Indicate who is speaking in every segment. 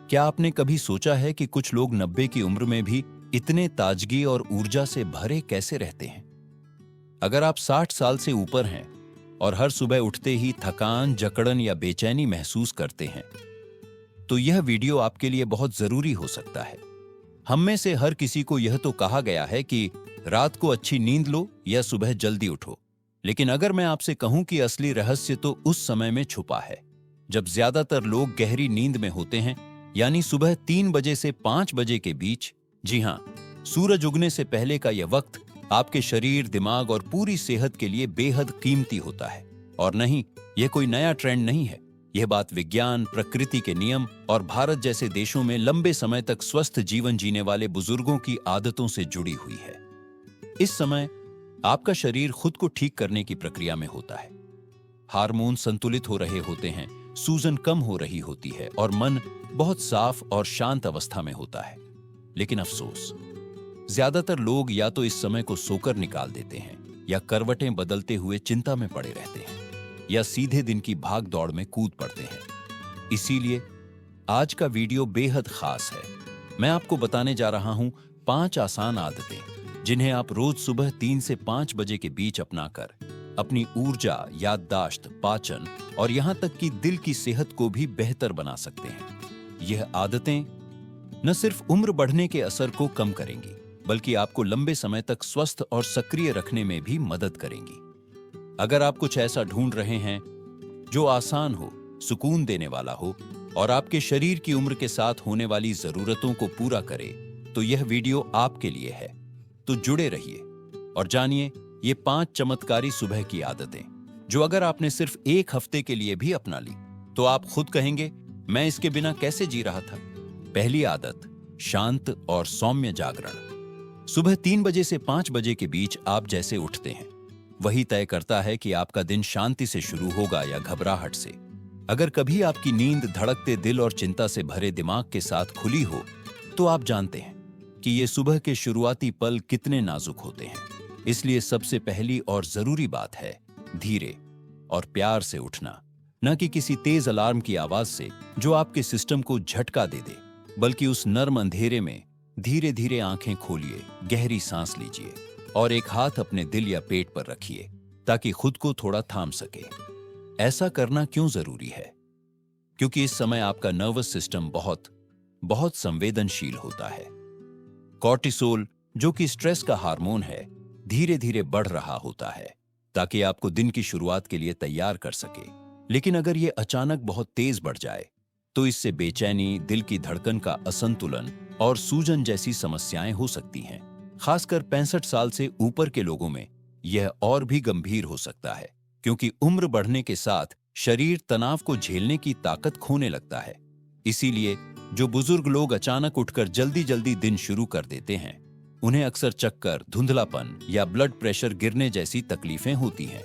Speaker 1: क्या आपने कभी सोचा है कि कुछ लोग 90 की उम्र में भी इतने ताजगी और ऊर्जा से भरे कैसे रहते हैं? अगर आप 60 साल से ऊपर हैं और हर सुबह उठते ही थकान, जकड़न या बेचैनी महसूस करते हैं, तो यह वीडियो आपके लिए बहुत जरूरी हो सकता है। हम में से हर किसी को यह तो कहा गया है कि रात को अच्छी नींद लो या सुबह जल्दी उठो, लेकिन अगर मैं आपसे कहूं कि असली रहस्य तो उस समय में छुपा है जब ज्यादातर लोग गहरी नींद में होते हैं, यानी सुबह 3 बजे से 5 बजे के बीच। जी हां, सूरज उगने से पहले का यह वक्त आपके शरीर, दिमाग और पूरी सेहत के लिए बेहद कीमती होता है। और नहीं, यह कोई नया ट्रेंड नहीं है। यह बात विज्ञान, प्रकृति के नियम और भारत जैसे देशों में लंबे समय तक स्वस्थ जीवन जीने वाले बुजुर्गों की आदतों से जुड़ी हुई है। इस समय आपका शरीर खुद को ठीक करने की प्रक्रिया में होता है। हार्मोन संतुलित हो रहे होते हैं, सूजन कम हो रही होती है और मन बहुत साफ और शांत अवस्था में होता है। लेकिन अफसोस, ज्यादातर लोग या तो इस समय को सोकर निकाल देते हैं, या करवटें बदलते हुए चिंता में पड़े रहते हैं, या सीधे दिन की भाग दौड़ में कूद पड़ते हैं। इसीलिए आज का वीडियो बेहद खास है। मैं आपको बताने जा रहा हूं 5 आसान आदतें जिन्हें आप रोज सुबह 3 से 5 बजे के बीच अपनाकर अपनी ऊर्जा, याददाश्त, पाचन और यहां तक कि दिल की सेहत को भी बेहतर बना सकते हैं। यह आदतें न सिर्फ उम्र बढ़ने के असर को कम करेंगी, बल्कि आपको लंबे समय तक स्वस्थ और सक्रिय रखने में भी मदद करेंगी। अगर आप कुछ ऐसा ढूंढ रहे हैं जो आसान हो, सुकून देने वाला हो और आपके शरीर की उम्र के साथ होने वाली जरूरतों को पूरा करे, तो यह वीडियो आपके लिए है। तो जुड़े रहिए और जानिए ये 5 चमत्कारी सुबह की आदतें जो अगर आपने सिर्फ 1 हफ्ते के लिए भी अपना ली, तो आप खुद कहेंगे, मैं इसके बिना कैसे जी रहा था। पहली आदत, शांत और सौम्य जागरण। सुबह 3 बजे से 5 बजे के बीच आप जैसे उठते हैं, वही तय करता है कि आपका दिन शांति से शुरू होगा या घबराहट से। अगर कभी आपकी नींद धड़कते दिल और चिंता से भरे दिमाग के साथ खुली हो, तो आप जानते हैं कि ये सुबह के शुरुआती पल कितने नाजुक होते हैं। इसलिए सबसे पहली और जरूरी बात है धीरे और प्यार से उठना, न कि किसी तेज अलार्म की आवाज से जो आपके सिस्टम को झटका दे दे, बल्कि उस नर्म अंधेरे में धीरे धीरे आंखें खोलिए, गहरी सांस लीजिए और एक हाथ अपने दिल या पेट पर रखिए ताकि खुद को थोड़ा थाम सके। ऐसा करना क्यों जरूरी है? क्योंकि इस समय आपका नर्वस सिस्टम बहुत संवेदनशील होता है। कॉर्टिसोल, जो कि स्ट्रेस का हार्मोन है, धीरे धीरे बढ़ रहा होता है ताकि आपको दिन की शुरुआत के लिए तैयार कर सके। लेकिन अगर यह अचानक बहुत तेज बढ़ जाए, तो इससे बेचैनी, दिल की धड़कन का असंतुलन और सूजन जैसी समस्याएं हो सकती हैं। खासकर 65 साल से ऊपर के लोगों में यह और भी गंभीर हो सकता है, क्योंकि उम्र बढ़ने के साथ शरीर तनाव को झेलने की ताकत खोने लगता है। इसीलिए जो बुजुर्ग लोग अचानक उठकर जल्दी जल्दी दिन शुरू कर देते हैं, उन्हें अक्सर चक्कर, धुंधलापन या ब्लड प्रेशर गिरने जैसी तकलीफें होती हैं।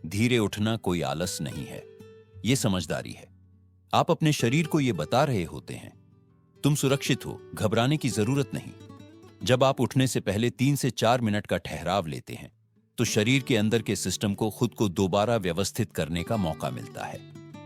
Speaker 1: धीरे उठना कोई आलस नहीं है, ये समझदारी है। आप अपने शरीर को ये बता रहे होते हैं, तुम सुरक्षित हो, घबराने की जरूरत नहीं। जब आप उठने से पहले 3 से 4 मिनट का ठहराव लेते हैं, तो शरीर के अंदर के सिस्टम को खुद को दोबारा व्यवस्थित करने का मौका मिलता है।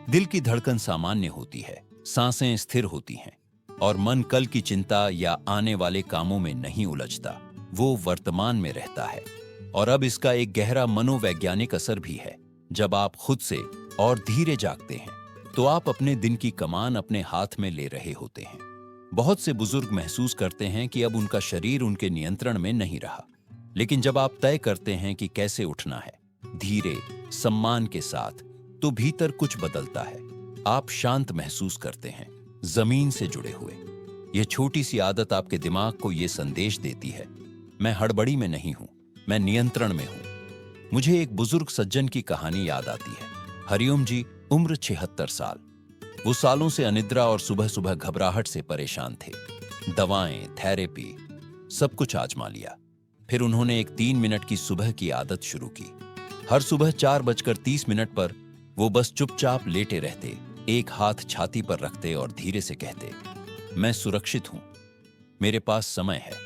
Speaker 1: दिल की धड़कन सामान्य होती है, सांसें स्थिर होती हैं और मन कल की चिंता या आने वाले कामों में नहीं उलझता, वो वर्तमान में रहता है। और अब इसका एक गहरा मनोवैज्ञानिक असर भी है। जब आप खुद से और धीरे जागते हैं, तो आप अपने दिन की कमान अपने हाथ में ले रहे होते हैं। बहुत से बुजुर्ग महसूस करते हैं कि अब उनका शरीर उनके नियंत्रण में नहीं रहा। लेकिन जब आप तय करते हैं कि कैसे उठना है, धीरे, सम्मान के साथ, तो भीतर कुछ बदलता है। आप शांत महसूस करते हैं, जमीन से जुड़े हुए। यह छोटी सी आदत आपके दिमाग को यह संदेश देती है, मैं हड़बड़ी में नहीं हूं, मैं नियंत्रण में हूं। मुझे एक बुजुर्ग सज्जन की कहानी याद आती है। हरिओम जी, उम्र 76 साल। वो सालों से अनिद्रा और सुबह सुबह घबराहट से परेशान थे। दवाएं, थेरेपी, सब कुछ आजमा लिया। फिर उन्होंने एक 3 मिनट की सुबह की आदत शुरू की। हर सुबह 4:30 पर वो बस चुपचाप लेटे रहते, एक हाथ छाती पर रखते और धीरे से कहते, मैं सुरक्षित हूं, मेरे पास समय है।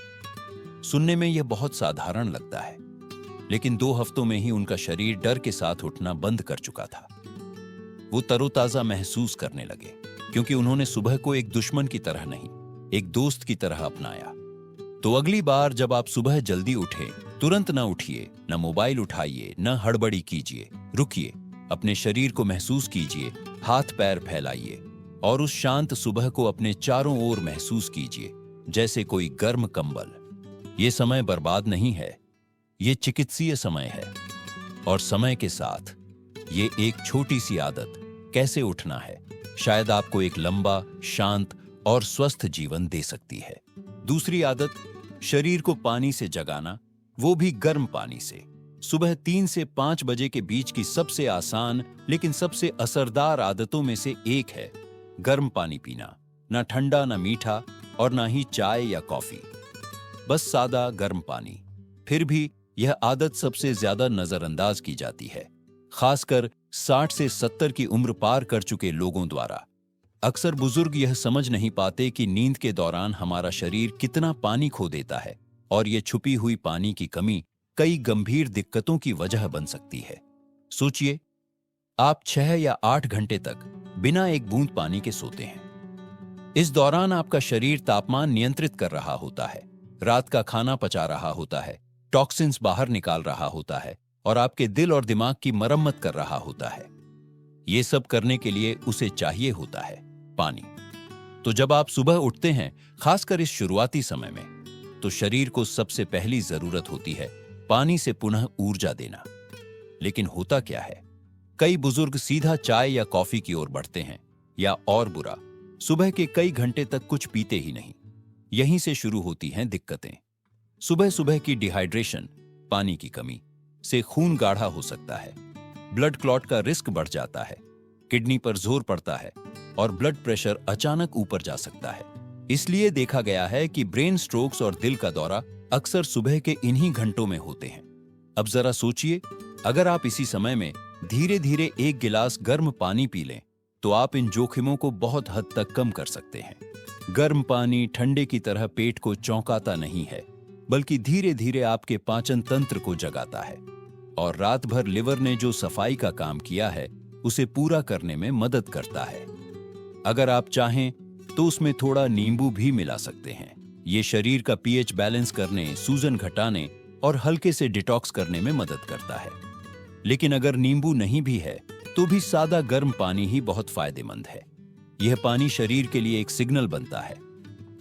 Speaker 1: सुनने में यह बहुत साधारण लगता है, लेकिन 2 हफ्तों में ही उनका शरीर डर के साथ उठना बंद कर चुका था। वो तरोताजा महसूस करने लगे, क्योंकि उन्होंने सुबह को एक दुश्मन की तरह नहीं, एक दोस्त की तरह अपनाया। तो अगली बार जब आप सुबह जल्दी उठें, तुरंत न उठिए, न मोबाइल उठाइए, न हड़बड़ी कीजिए। रुकिए, अपने शरीर को महसूस कीजिए, हाथ पैर फैलाइए और उस शांत सुबह को अपने चारों ओर महसूस कीजिए, जैसे कोई गर्म कंबल। ये समय बर्बाद नहीं है, ये चिकित्सीय समय है। और समय के साथ ये एक छोटी सी आदत, कैसे उठना है, शायद आपको एक लंबा, शांत और स्वस्थ जीवन दे सकती है। दूसरी आदत, शरीर को पानी से जगाना, वो भी गर्म पानी से। सुबह 3 से 5 बजे के बीच की सबसे आसान लेकिन सबसे असरदार आदतों में से एक है गर्म पानी पीना। ना ठंडा, ना मीठा और ना ही चाय या कॉफी, बस सादा गर्म पानी। फिर भी यह आदत सबसे ज्यादा नजरअंदाज की जाती है, खासकर 60 से 70 की उम्र पार कर चुके लोगों द्वारा। अक्सर बुजुर्ग यह समझ नहीं पाते कि नींद के दौरान हमारा शरीर कितना पानी खो देता है और यह छुपी हुई पानी की कमी कई गंभीर दिक्कतों की वजह बन सकती है। सोचिए, आप 6 या 8 घंटे तक बिना एक बूंद पानी के सोते हैं। इस दौरान आपका शरीर तापमान नियंत्रित कर रहा होता है, रात का खाना पचा रहा होता है, टॉक्सिन्स बाहर निकाल रहा होता है और आपके दिल और दिमाग की मरम्मत कर रहा होता है। ये सब करने के लिए उसे चाहिए होता है पानी। तो जब आप सुबह उठते हैं, खासकर इस शुरुआती समय में, तो शरीर को सबसे पहली जरूरत होती है पानी से पुनः ऊर्जा देना। लेकिन होता क्या है, कई बुजुर्ग सीधा चाय या कॉफी की ओर बढ़ते हैं, या और बुरा, सुबह के कई घंटे तक कुछ पीते ही नहीं। यहीं से शुरू होती हैं दिक्कतें। सुबह सुबह की डिहाइड्रेशन, पानी की कमी से खून गाढ़ा हो सकता है, ब्लड क्लॉट का रिस्क बढ़ जाता है, किडनी पर जोर पड़ता है और ब्लड प्रेशर अचानक ऊपर जा सकता है। इसलिए देखा गया है कि ब्रेन स्ट्रोक्स और दिल का दौरा अक्सर सुबह के इन्हीं घंटों में होते हैं। अब जरा सोचिए, अगर आप इसी समय में धीरे धीरे एक गिलास गर्म पानी पी लें, तो आप इन जोखिमों को बहुत हद तक कम कर सकते हैं। गर्म पानी ठंडे की तरह पेट को चौंकाता नहीं है, बल्कि धीरे धीरे आपके पाचन तंत्र को जगाता है और रात भर लिवर ने जो सफाई का काम किया है, उसे पूरा करने में मदद करता है। अगर आप चाहें तो उसमें थोड़ा नींबू भी मिला सकते हैं। ये शरीर का पीएच बैलेंस करने, सूजन घटाने और हल्के से डिटॉक्स करने में मदद करता है। लेकिन अगर नींबू नहीं भी है, तो भी सादा गर्म पानी ही बहुत फायदेमंद है। यह पानी शरीर के लिए एक सिग्नल बनता है,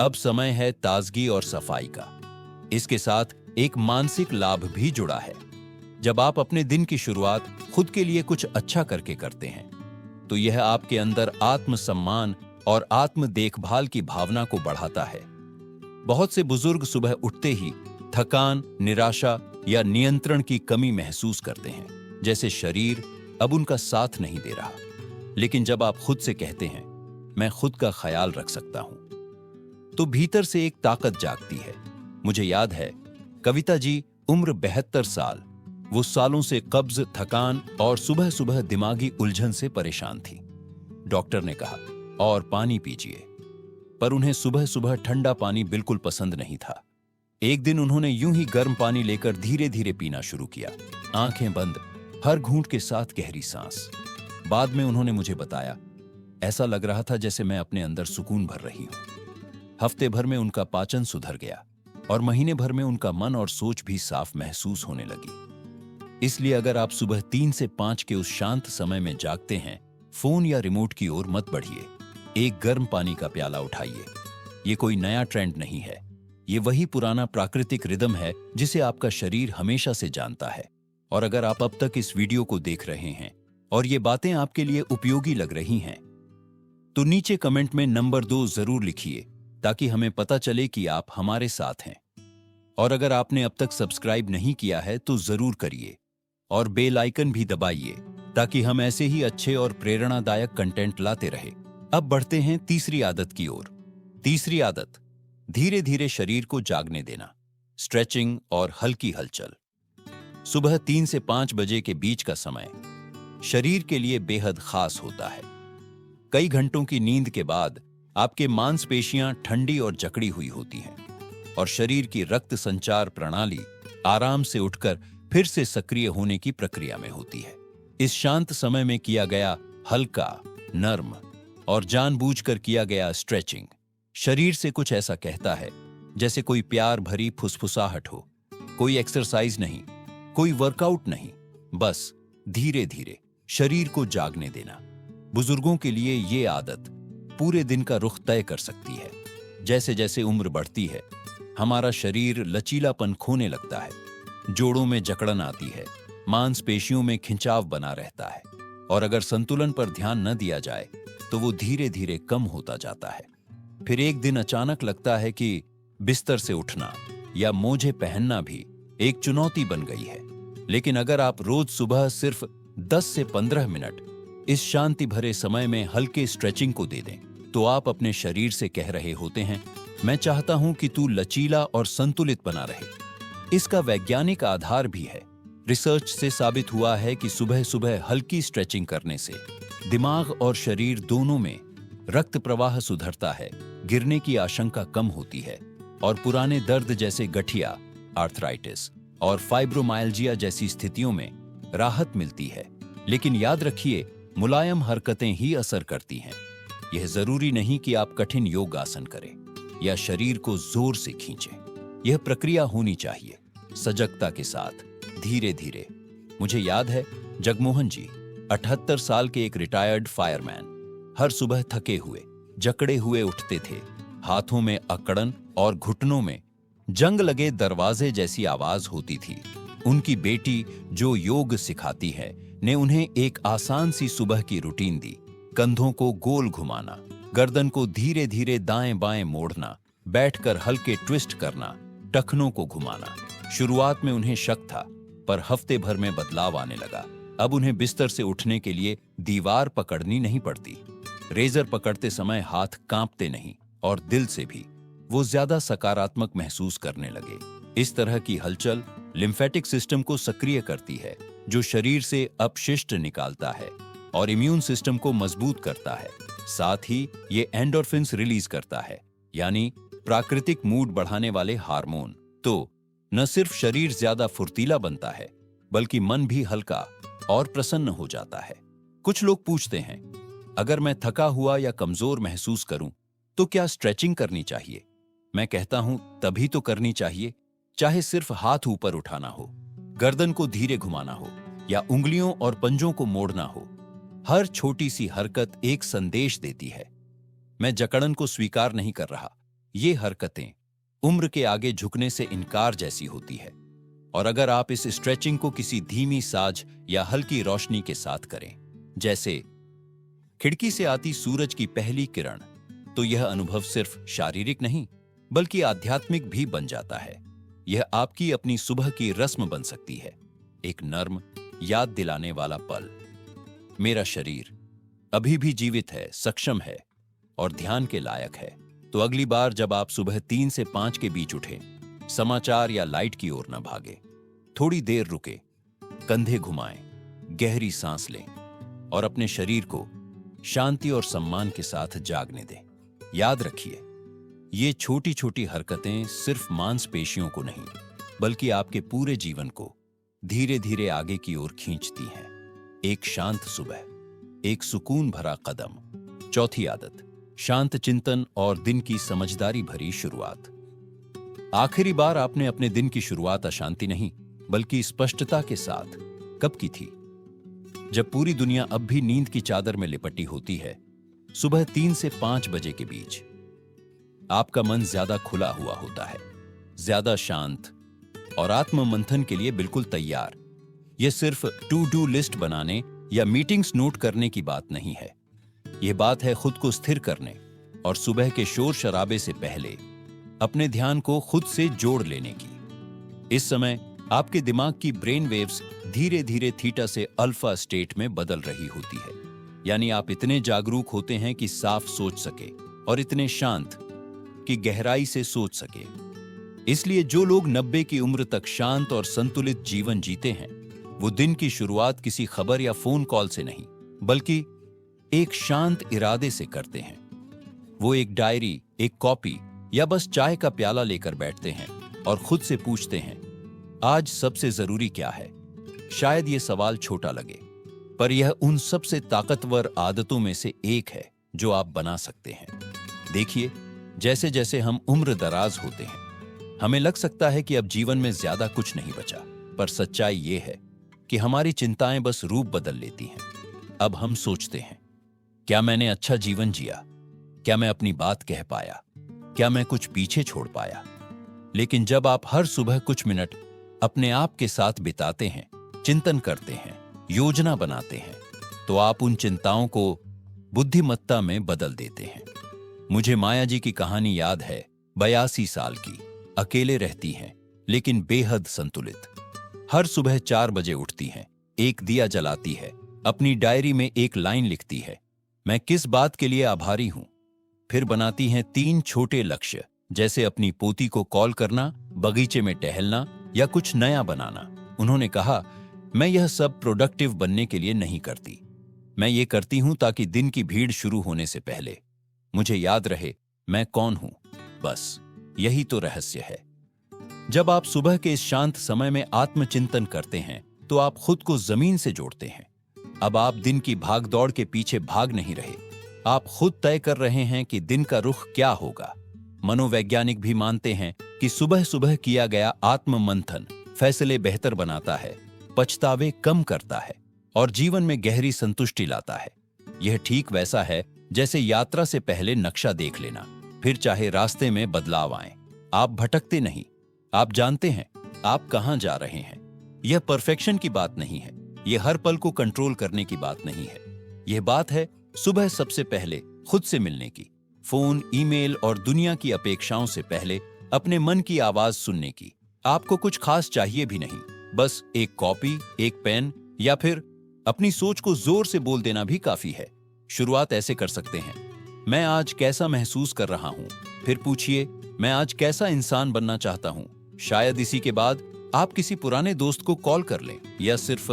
Speaker 1: अब समय है ताजगी और सफाई का। इसके साथ एक मानसिक लाभ भी जुड़ा है। जब आप अपने दिन की शुरुआत खुद के लिए कुछ अच्छा करके करते हैं, तो यह आपके अंदर आत्मसम्मान और आत्म देखभाल की भावना को बढ़ाता है। बहुत से बुजुर्ग सुबह उठते ही थकान, निराशा या नियंत्रण की कमी महसूस करते हैं, जैसे शरीर अब उनका साथ नहीं दे रहा। लेकिन जब आप खुद से कहते हैं, मैं खुद का ख्याल रख सकता हूं, तो भीतर से एक ताकत जागती है। मुझे याद है, कविता जी उम्र 72 साल, वो सालों से कब्ज, थकान और सुबह सुबह दिमागी उलझन से परेशान थी। डॉक्टर ने कहा, और पानी पीजिए, पर उन्हें सुबह सुबह ठंडा पानी बिल्कुल पसंद नहीं था। एक दिन उन्होंने यूं ही गर्म पानी लेकर धीरे धीरे पीना शुरू किया, आंखें बंद, हर घूंट के साथ गहरी सांस। बाद में उन्होंने मुझे बताया, ऐसा लग रहा था जैसे मैं अपने अंदर सुकून भर रही हूं। हफ्ते भर में उनका पाचन सुधर गया और महीने भर में उनका मन और सोच भी साफ महसूस होने लगी। इसलिए अगर आप सुबह 3 से 5 के उस शांत समय में जागते हैं, फोन या रिमोट की ओर मत बढ़िए, एक गर्म पानी का प्याला उठाइए। ये कोई नया ट्रेंड नहीं है, ये वही पुराना प्राकृतिक रिदम है जिसे आपका शरीर हमेशा से जानता है। और अगर आप अब तक इस वीडियो को देख रहे हैं और ये बातें आपके लिए उपयोगी लग रही हैं, तो नीचे कमेंट में नंबर 2 जरूर लिखिए, ताकि हमें पता चले कि आप हमारे साथ हैं। और अगर आपने अब तक सब्सक्राइब नहीं किया है तो जरूर करिए और बेल आइकन भी दबाइए, ताकि हम ऐसे ही अच्छे और प्रेरणादायक कंटेंट लाते रहे। अब बढ़ते हैं तीसरी आदत की ओर। तीसरी आदत, धीरे धीरे शरीर को जागने देना, स्ट्रेचिंग और हल्की हलचल। सुबह 3 से 5 बजे के बीच का समय शरीर के लिए बेहद खास होता है। कई घंटों की नींद के बाद आपके मांसपेशियां ठंडी और जकड़ी हुई होती हैं और शरीर की रक्त संचार प्रणाली आराम से उठकर फिर से सक्रिय होने की प्रक्रिया में होती है। इस शांत समय में किया गया हल्का, नर्म और जानबूझकर किया गया स्ट्रेचिंग शरीर से कुछ ऐसा कहता है जैसे कोई प्यार भरी फुसफुसाहट हो। कोई एक्सरसाइज नहीं, कोई वर्कआउट नहीं, बस धीरे धीरे शरीर को जागने देना। बुजुर्गों के लिए ये आदत पूरे दिन का रुख तय कर सकती है। जैसे जैसे उम्र बढ़ती है, हमारा शरीर लचीलापन खोने लगता है, जोड़ों में जकड़न आती है, मांसपेशियों में खिंचाव बना रहता है, और अगर संतुलन पर ध्यान न दिया जाए तो वो धीरे धीरे कम होता जाता है। फिर एक दिन अचानक लगता है कि बिस्तर से उठना या मोजे पहनना भी एक चुनौती बन गई है। लेकिन अगर आप रोज सुबह सिर्फ 10 से 15 मिनट इस शांति भरे समय में हल्के स्ट्रेचिंग को दे दें, तो आप अपने शरीर से कह रहे होते हैं, मैं चाहता हूं कि तू लचीला और संतुलित बना रहे। इसका वैज्ञानिक आधार भी है। रिसर्च से साबित हुआ है कि सुबह सुबह हल्की स्ट्रेचिंग करने से दिमाग और शरीर दोनों में रक्त प्रवाह सुधरता है, गिरने की आशंका कम होती है और पुराने दर्द जैसे गठिया, आर्थराइटिस और फाइब्रोमाइल्जिया जैसी स्थितियों में राहत मिलती है। लेकिन याद रखिए, मुलायम हरकतें ही असर करती हैं। यह जरूरी नहीं कि आप कठिन योग आसन करें या शरीर को जोर से खींचें। यह प्रक्रिया होनी चाहिए, सजगता के साथ, धीरे धीरे। मुझे याद है, जगमोहन जी 78 साल के एक रिटायर्ड फायरमैन हर सुबह थके हुए, जकड़े हुए उठते थे। हाथों में अकड़न और घुटनों में जंग लगे दरवाजे जैसी आवाज होती थी। उनकी बेटी, जो योग सिखाती है, ने उन्हें एक आसान सी सुबह की रूटीन दी। कंधों को गोल घुमाना, गर्दन को धीरे धीरे दाएं बाएं मोड़ना, बैठकर हल्के ट्विस्ट करना, टखनों को घुमाना। शुरुआत में उन्हें शक था, पर हफ्ते भर में बदलाव आने लगा। अब उन्हें बिस्तर से उठने के लिए दीवार पकड़नी नहीं पड़ती। रेजर पकड़ते समय हाथ कांपते नहीं, और दिल से भी वो ज्यादा सकारात्मक महसूस करने लगे। इस तरह की हलचल लिम्फेटिक सिस्टम को सक्रिय करती है, जो शरीर से अपशिष्ट निकालता है और इम्यून सिस्टम को मजबूत करता है। साथ ही ये एंडोर्फिन्स रिलीज करता है, यानी प्राकृतिक मूड बढ़ाने वाले हार्मोन। तो न सिर्फ शरीर ज्यादा फुर्तीला बनता है, बल्कि मन भी हल्का और प्रसन्न हो जाता है। कुछ लोग पूछते हैं, अगर मैं थका हुआ या कमजोर महसूस करूं तो क्या स्ट्रेचिंग करनी चाहिए? मैं कहता हूं, तभी तो करनी चाहिए, चाहे सिर्फ हाथ ऊपर उठाना हो, गर्दन को धीरे घुमाना हो या उंगलियों और पंजों को मोड़ना हो। हर छोटी सी हरकत एक संदेश देती है। मैं जकड़न को स्वीकार नहीं कर रहा। ये हरकतें उम्र के आगे झुकने से इनकार जैसी होती है। और अगर आप इस स्ट्रेचिंग को किसी धीमी साज या हल्की रोशनी के साथ करें, जैसे खिड़की से आती सूरज की पहली किरण, तो यह अनुभव सिर्फ शारीरिक नहीं बल्कि आध्यात्मिक भी बन जाता है। यह आपकी अपनी सुबह की रस्म बन सकती है, एक नर्म याद दिलाने वाला पल। मेरा शरीर अभी भी जीवित है, सक्षम है और ध्यान के लायक है। तो अगली बार जब आप सुबह 3 से 5 के बीच उठें, समाचार या लाइट की ओर न भागे, थोड़ी देर रुके, कंधे घुमाएं, गहरी सांस लें और अपने शरीर को शांति और सम्मान के साथ जागने दें। याद रखिए, ये छोटी छोटी हरकतें सिर्फ मांसपेशियों को नहीं, बल्कि आपके पूरे जीवन को धीरे धीरे आगे की ओर खींचती हैं। एक शांत सुबह, एक सुकून भरा कदम। चौथी आदत, शांत चिंतन और दिन की समझदारी भरी शुरुआत। आखिरी बार आपने अपने दिन की शुरुआत अशांति नहीं बल्कि स्पष्टता के साथ कब की थी? जब पूरी दुनिया अब भी नींद की चादर में लिपटी होती है, सुबह 3 से 5 बजे के बीच। आपका मन ज्यादा खुला हुआ होता है, ज्यादा शांत और आत्म मंथन के लिए बिल्कुल तैयार। यह सिर्फ टू डू लिस्ट बनाने या मीटिंग्स नोट करने की बात नहीं है। यह बात है खुद को स्थिर करने और सुबह के शोर शराबे से पहले अपने ध्यान को खुद से जोड़ लेने की। इस समय आपके दिमाग की ब्रेन वेव्स धीरे धीरे थीटा से अल्फा स्टेट में बदल रही होती है, यानी आप इतने जागरूक होते हैं कि साफ सोच सके और इतने शांत कि गहराई से सोच सके। इसलिए जो लोग 90 की उम्र तक शांत और संतुलित जीवन जीते हैं, वो दिन की शुरुआत किसी खबर या फोन कॉल से नहीं बल्कि एक शांत इरादे से करते हैं। वो एक डायरी, एक कॉपी या बस चाय का प्याला लेकर बैठते हैं और खुद से पूछते हैं, आज सबसे जरूरी क्या है? शायद ये सवाल छोटा लगे, पर यह उन सबसे ताकतवर आदतों में से एक है जो आप बना सकते हैं। देखिए, जैसे जैसे हम उम्र दराज होते हैं, हमें लग सकता है कि अब जीवन में ज्यादा कुछ नहीं बचा, पर सच्चाई ये है कि हमारी चिंताएं बस रूप बदल लेती हैं। अब हम सोचते हैं, क्या मैंने अच्छा जीवन जिया? क्या मैं अपनी बात कह पाया? क्या मैं कुछ पीछे छोड़ पाया? लेकिन जब आप हर सुबह कुछ मिनट अपने आप के साथ बिताते हैं, चिंतन करते हैं, योजना बनाते हैं, तो आप उन चिंताओं को बुद्धिमत्ता में बदल देते हैं। मुझे माया जी की कहानी याद है। 82 साल की, अकेले रहती हैं, लेकिन बेहद संतुलित। हर सुबह 4 बजे उठती हैं, एक दिया जलाती है, अपनी डायरी में एक लाइन लिखती है, मैं किस बात के लिए आभारी हूं। फिर बनाती हैं 3 छोटे लक्ष्य, जैसे अपनी पोती को कॉल करना, बगीचे में टहलना या कुछ नया बनाना। उन्होंने कहा, मैं यह सब प्रोडक्टिव बनने के लिए नहीं करती, मैं ये करती हूं ताकि दिन की भीड़ शुरू होने से पहले मुझे याद रहे मैं कौन हूं। बस यही तो रहस्य है। जब आप सुबह के इस शांत समय में आत्मचिंतन करते हैं, तो आप खुद को जमीन से जोड़ते हैं। अब आप दिन की भागदौड़ के पीछे भाग नहीं रहे, आप खुद तय कर रहे हैं कि दिन का रुख क्या होगा। मनोवैज्ञानिक भी मानते हैं कि सुबह सुबह किया गया आत्म मंथन फैसले बेहतर बनाता है, पछतावे कम करता है और जीवन में गहरी संतुष्टि लाता है। यह ठीक वैसा है जैसे यात्रा से पहले नक्शा देख लेना, फिर चाहे रास्ते में बदलाव आए, आप भटकते नहीं, आप जानते हैं आप कहां जा रहे हैं। यह परफेक्शन की बात नहीं है, यह हर पल को कंट्रोल करने की बात नहीं है। यह बात है सुबह सबसे पहले खुद से मिलने की, फोन, ईमेल और दुनिया की अपेक्षाओं से पहले अपने मन की आवाज सुनने की। आपको कुछ खास चाहिए भी नहीं, बस एक कॉपी, एक पेन या फिर अपनी सोच को जोर से बोल देना भी काफी है। शुरुआत ऐसे कर सकते हैं, मैं आज कैसा महसूस कर रहा हूं। फिर पूछिए, मैं आज कैसा इंसान बनना चाहता हूं। शायद इसी के बाद आप किसी पुराने दोस्त को कॉल कर लें या सिर्फ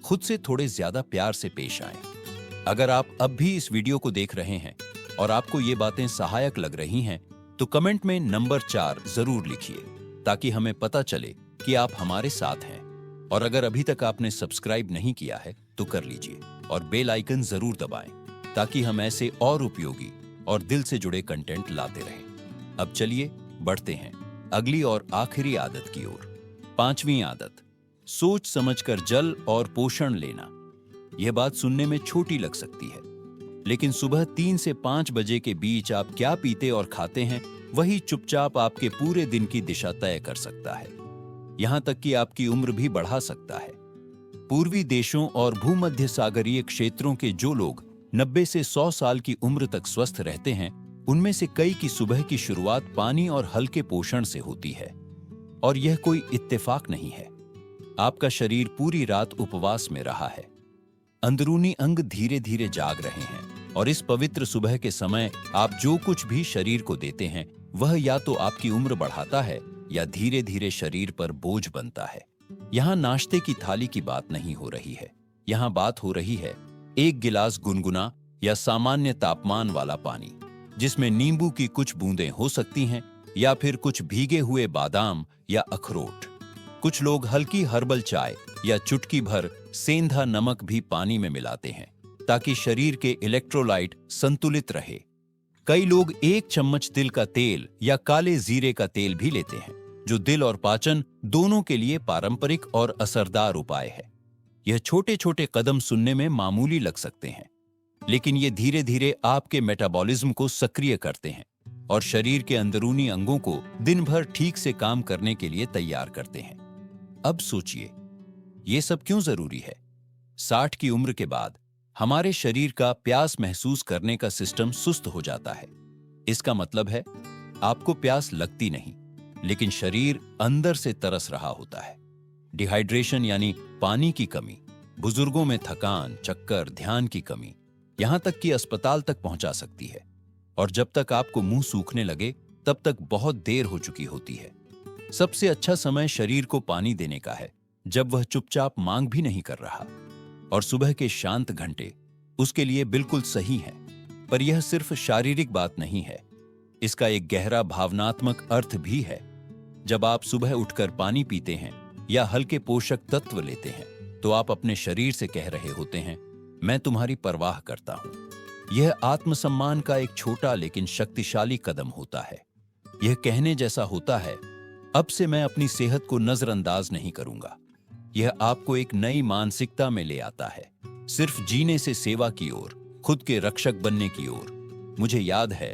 Speaker 1: खुद से थोड़े ज्यादा प्यार से पेश आएं। अगर आप अब भी इस वीडियो को देख रहे हैं और आपको ये बातें सहायक लग रही हैं, तो कमेंट में नंबर 4 जरूर लिखिए, ताकि हमें पता चले कि आप हमारे साथ हैं। और अगर अभी तक आपने सब्सक्राइब नहीं किया है तो कर लीजिए और बेल आइकन जरूर दबाएं, ताकि हम ऐसे और उपयोगी और दिल से जुड़े कंटेंट लाते रहें। अब चलिए बढ़ते हैं अगली और आखिरी आदत की ओर। 5वीं आदत, सोच समझकर जल और पोषण लेना। यह बात सुनने में छोटी लग सकती है, लेकिन सुबह 3 से 5 बजे के बीच आप क्या पीते और खाते हैं, वही चुपचाप आपके पूरे दिन की दिशा तय कर सकता है। यहां तक कि आपकी उम्र भी बढ़ा सकता है। पूर्वी देशों और भूमध्य सागरीय क्षेत्रों के जो लोग 90 से 100 साल की उम्र तक स्वस्थ रहते हैं, उनमें से कई की सुबह की शुरुआत पानी और हल्के पोषण से होती है। और यह कोई इत्तेफाक नहीं है, आपका शरीर पूरी रात उपवास में रहा है, अंदरूनी अंग धीरे धीरे जाग रहे हैं, और इस पवित्र सुबह के समय आप जो कुछ भी शरीर को देते हैं, वह या तो आपकी उम्र बढ़ाता है या धीरे धीरे शरीर पर बोझ बनता है। यहाँ नाश्ते की थाली की बात नहीं हो रही है, यहाँ बात हो रही है एक गिलास गुनगुना या सामान्य तापमान वाला पानी, जिसमें नींबू की कुछ बूंदें हो सकती हैं या फिर कुछ भीगे हुए बादाम या अखरोट। कुछ लोग हल्की हर्बल चाय या चुटकी भर सेंधा नमक भी पानी में मिलाते हैं, ताकि शरीर के इलेक्ट्रोलाइट संतुलित रहे। कई लोग 1 चम्मच तिल का तेल या काले जीरे का तेल भी लेते हैं, जो दिल और पाचन दोनों के लिए पारंपरिक और असरदार उपाय है। यह छोटे छोटे कदम सुनने में मामूली लग सकते हैं, लेकिन ये धीरे धीरे आपके मेटाबॉलिज्म को सक्रिय करते हैं और शरीर के अंदरूनी अंगों को दिन भर ठीक से काम करने के लिए तैयार करते हैं। अब सोचिए, ये सब क्यों जरूरी है? 60 की उम्र के बाद हमारे शरीर का प्यास महसूस करने का सिस्टम सुस्त हो जाता है। इसका मतलब है आपको प्यास लगती नहीं, लेकिन शरीर अंदर से तरस रहा होता है। डिहाइड्रेशन यानी पानी की कमी, बुजुर्गों में थकान, चक्कर, ध्यान की कमी, यहां तक कि अस्पताल तक पहुंचा सकती है। और जब तक आपको मुंह सूखने लगे, तब तक बहुत देर हो चुकी होती है। सबसे अच्छा समय शरीर को पानी देने का है, जब वह चुपचाप मांग भी नहीं कर रहा। और सुबह के शांत घंटे उसके लिए बिल्कुल सही हैं। पर यह सिर्फ शारीरिक बात नहीं है, इसका एक गहरा भावनात्मक अर्थ भी है। जब आप सुबह उठकर पानी पीते हैं या हल्के पोषक तत्व लेते हैं, तो आप अपने शरीर से कह रहे होते हैं, मैं तुम्हारी परवाह करता हूं। यह आत्मसम्मान का एक छोटा लेकिन शक्तिशाली कदम होता है। यह कहने जैसा होता है, अब से मैं अपनी सेहत को नजरअंदाज नहीं करूंगा। यह आपको एक नई मानसिकता में ले आता है, सिर्फ जीने से सेवा की ओर, खुद के रक्षक बनने की ओर। मुझे याद है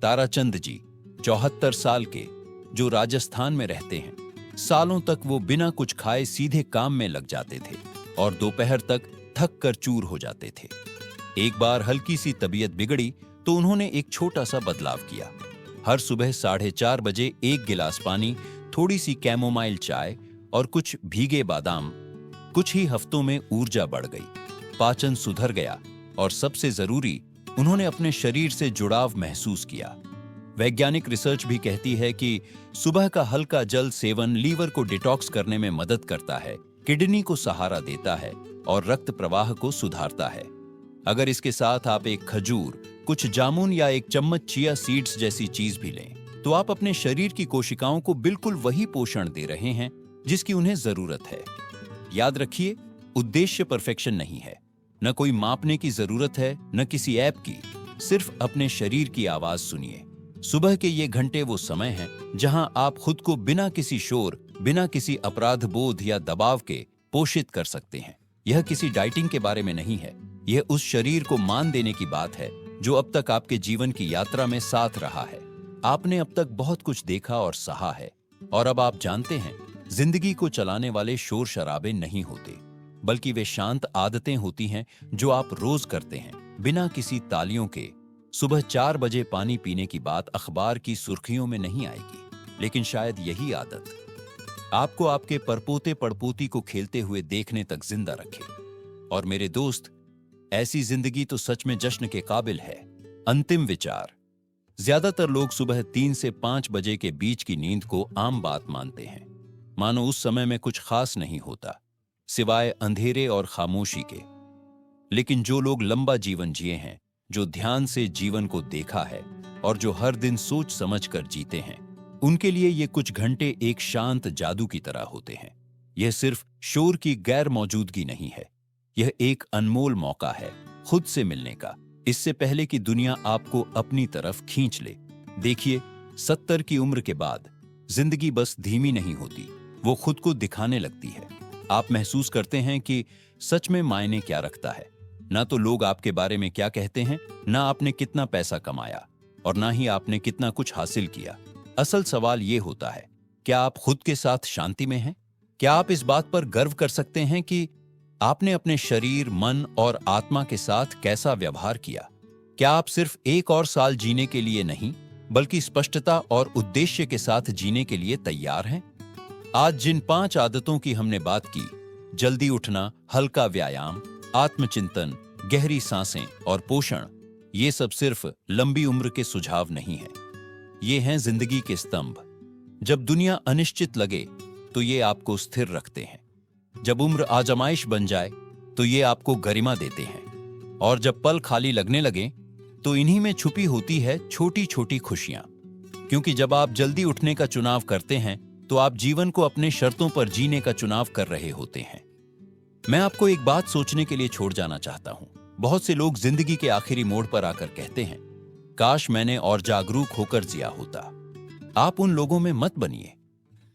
Speaker 1: ताराचंद जी, 74 साल के, जो राजस्थान में रहते हैं। सालों तक वो बिना कुछ खाए सीधे काम में लग जाते थे और दोपहर तक थक कर चूर हो जाते थे। एक बार हल्की सी तबीयत बिगड़ी तो उन्होंने एक छोटा सा बदलाव किया। हर सुबह 4:30 बजे 1 गिलास पानी, थोड़ी सी कैमोमाइल चाय और कुछ भीगे बादाम। कुछ ही हफ्तों में ऊर्जा बढ़ गई, पाचन सुधर गया और सबसे जरूरी, उन्होंने अपने शरीर से जुड़ाव महसूस किया। वैज्ञानिक रिसर्च भी कहती है कि सुबह का हल्का जल सेवन लीवर को डिटॉक्स करने में मदद करता है, किडनी को सहारा देता है और रक्त प्रवाह को सुधारता है। अगर इसके साथ आप एक खजूर, कुछ जामुन या एक चम्मच चिया सीड्स जैसी चीज भी लें, तो आप अपने शरीर की कोशिकाओं को बिल्कुल वही पोषण दे रहे हैं जिसकी उन्हें जरूरत है। याद रखिए, उद्देश्य परफेक्शन नहीं है, न कोई मापने की जरूरत है, न किसी ऐप की। सिर्फ अपने शरीर की आवाज सुनिए। सुबह के ये घंटे वो समय हैं जहां आप खुद को बिना किसी शोर, बिना किसी अपराध बोध या दबाव के पोषित कर सकते हैं। यह किसी डाइटिंग के बारे में नहीं है, यह उस शरीर को मान देने की बात है जो अब तक आपके जीवन की यात्रा में साथ रहा है। आपने अब तक बहुत कुछ देखा और सहा है, और अब आप जानते हैं, जिंदगी को चलाने वाले शोर शराबे नहीं होते, बल्कि वे शांत आदतें होती हैं जो आप रोज करते हैं, बिना किसी तालियों के। सुबह 4 बजे पानी पीने की बात अखबार की सुर्खियों में नहीं आएगी, लेकिन शायद यही आदत आपको आपके परपोते पड़पोती को खेलते हुए देखने तक जिंदा रखे। और मेरे दोस्त, ऐसी जिंदगी तो सच में जश्न के काबिल है। अंतिम विचार, ज्यादातर लोग सुबह 3 से 5 बजे के बीच की नींद को आम बात मानते हैं, मानो उस समय में कुछ खास नहीं होता सिवाय अंधेरे और खामोशी के। लेकिन जो लोग लंबा जीवन जिए हैं, जो ध्यान से जीवन को देखा है और जो हर दिन सोच समझ कर जीते हैं, उनके लिए ये कुछ घंटे एक शांत जादू की तरह होते हैं। यह सिर्फ शोर की गैर मौजूदगी नहीं है, यह एक अनमोल मौका है खुद से मिलने का, इससे पहले कि दुनिया आपको अपनी तरफ खींच ले। देखिए, 70 की उम्र के बाद जिंदगी बस धीमी नहीं होती, वो खुद को दिखाने लगती है। आप महसूस करते हैं कि सच में मायने क्या रखता है। ना तो लोग आपके बारे में क्या कहते हैं, ना आपने कितना पैसा कमाया, और ना ही आपने कितना कुछ हासिल किया। असल सवाल ये होता है, क्या आप खुद के साथ शांति में हैं? क्या आप इस बात पर गर्व कर सकते हैं कि आपने अपने शरीर, मन और आत्मा के साथ कैसा व्यवहार किया? क्या आप सिर्फ एक और साल जीने के लिए नहीं, बल्कि स्पष्टता और उद्देश्य के साथ जीने के लिए तैयार हैं? आज जिन 5 आदतों की हमने बात की, जल्दी उठना, हल्का व्यायाम, आत्मचिंतन, गहरी सांसें और पोषण, ये सब सिर्फ लंबी उम्र के सुझाव नहीं हैं। ये हैं जिंदगी के स्तंभ। जब दुनिया अनिश्चित लगे तो ये आपको स्थिर रखते हैं। जब उम्र आजमाइश बन जाए तो ये आपको गरिमा देते हैं। और जब पल खाली लगने लगे तो इन्हीं में छुपी होती है छोटी छोटी खुशियां। क्योंकि जब आप जल्दी उठने का चुनाव करते हैं तो आप जीवन को अपने शर्तों पर जीने का चुनाव कर रहे होते हैं। मैं आपको एक बात सोचने के लिए छोड़ जाना चाहता हूं। बहुत से लोग जिंदगी के आखिरी मोड़ पर आकर कहते हैं, काश मैंने और जागरूक होकर जिया होता। आप उन लोगों में मत बनिए।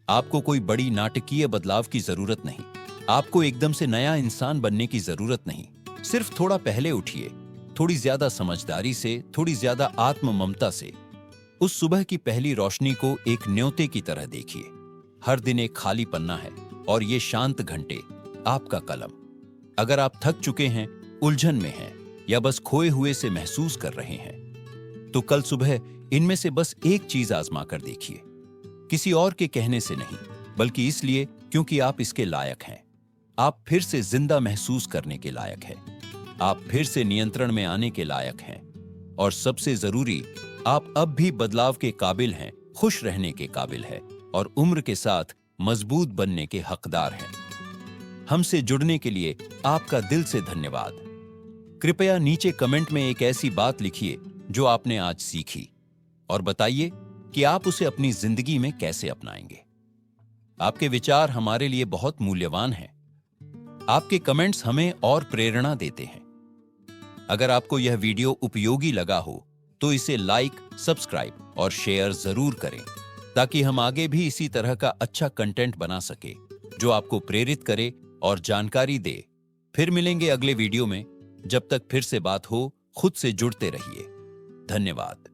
Speaker 1: आपको कोई बड़ी नाटकीय बदलाव की जरूरत नहीं, आपको एकदम से नया इंसान बनने की जरूरत नहीं। सिर्फ थोड़ा पहले उठिए, थोड़ी ज्यादा समझदारी से, थोड़ी ज्यादा आत्म ममता से। उस सुबह की पहली रोशनी को एक न्योते की तरह देखिए। हर दिन एक खाली पन्ना है और ये शांत घंटे आपका कलम। अगर आप थक चुके हैं, उलझन में हैं, या बस खोए हुए से महसूस कर रहे हैं, तो कल सुबह इनमें से बस एक चीज आजमा कर देखिए। किसी और के कहने से नहीं, बल्कि इसलिए क्योंकि आप इसके लायक हैं। आप फिर से जिंदा महसूस करने के लायक हैं। आप फिर से नियंत्रण में आने के लायक हैं। और सबसे जरूरी, आप अब भी बदलाव के काबिल हैं, खुश रहने के काबिल हैं और उम्र के साथ मजबूत बनने के हकदार हैं। हमसे जुड़ने के लिए आपका दिल से धन्यवाद। कृपया नीचे कमेंट में एक ऐसी बात लिखिए जो आपने आज सीखी, और बताइए कि आप उसे अपनी जिंदगी में कैसे अपनाएंगे। आपके विचार हमारे लिए बहुत मूल्यवान हैं। आपके कमेंट्स हमें और प्रेरणा देते हैं। अगर आपको यह वीडियो उपयोगी लगा हो तो इसे लाइक, सब्सक्राइब और शेयर जरूर करें, ताकि हम आगे भी इसी तरह का अच्छा कंटेंट बना सके जो आपको प्रेरित करे और जानकारी दे। फिर मिलेंगे अगले वीडियो में। जब तक फिर से बात हो, खुद से जुड़ते रहिए। धन्यवाद।